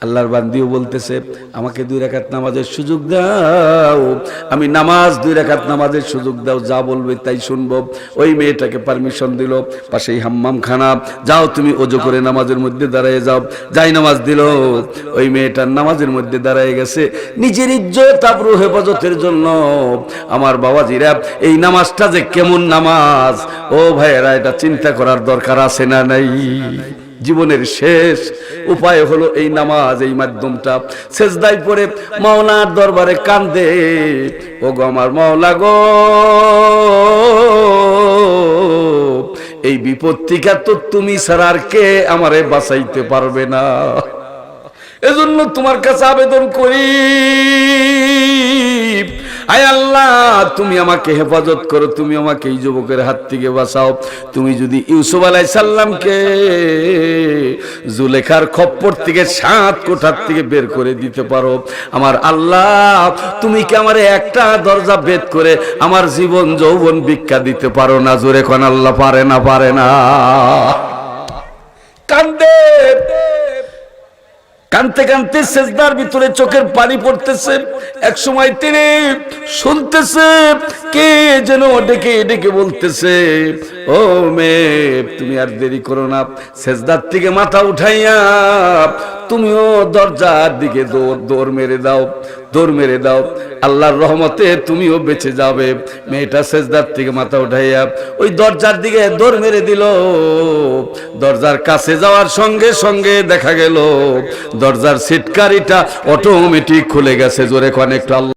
আল্লাহর বান্দিও বলতেছে আমাকে 2 রাকাত নামাজের সুযোগ দাও, আমি নামাজ 2 রাকাত নামাজের সুযোগ দাও, যা বলবে তাই শুনবো। ওই মেয়েটাকে পারমিশন দিল, পাশেই হাম্মাম খানা, যাও তুমি ওযু করে নামাজের মধ্যে দাঁড়িয়ে যাও। যাই নামাজ দিল, ওই মেয়েটার নামাজের মধ্যে দাঁড়িয়ে গেছে নিজের ইজ্জত আবরু হেফাজতের জন্য। আমার বাবাজিরা, এই নামাজটা যে কেমন নামাজ, ও ভাইয়েরা, এটা চিন্তা করার দরকার আছে না নাই? জীবনের শেষ উপায় হলো এই নামাজ, এই মাধ্যমটা। সেজদায় পড়ে মাওলার দরবারে কান্দে, ও গো আমার মাওলা গো, এই বিপদ থেকে তো তুমি ছাড়া আর কে আমারে বাঁচাইতে পারবে না। এজন্য তোমার কাছে আবেদন করি, আয় আল্লাহ, তুমি আমাকে হেফাজত করো, তুমি আমাকে এই যুবকের হাত থেকে বাঁচাও। তুমি যদি ইউসুফ আলাইহিস সালামকে জুলেখার খপ্পর থেকে 7 কোঠার থেকে বের করে দিতে পারো, আমার আল্লাহ, তুমি কি আমারে একটা দরজা ভেদ করে আমার জীবন যৌবন ভিক্ষা দিতে পারো না? জোরে কোন আল্লাহ পারে না? পারে না? কান্দে, কানতে কানতে সেজদার ভিতরে চোখের পানি পড়তেছে। এক সময় তিনি শুনতেছে কে যেন ডেকে ডেকে বলতেছে, ও মেয়ে, তুমি আর দেরি করো না, সেজদার থেকে মাথা উঠাইয়া তুমিও দরজার দিকে দৌড় মেরে দাও, দৌড় মেরে দাও, আল্লাহর রহমতে তুমিও বেঁচে যাবে। মেয়েটা সেজদার থেকে মাথা উঠাইয়া ওই দরজার দিকে দৌড় মেরে দিল। দরজার কাছে যাওয়ার সঙ্গে সঙ্গে দেখা গেল দরজার সিটকারিটা অটোমেটিক খুলে গেছে। জোরে কোন একটু আল্লাহ।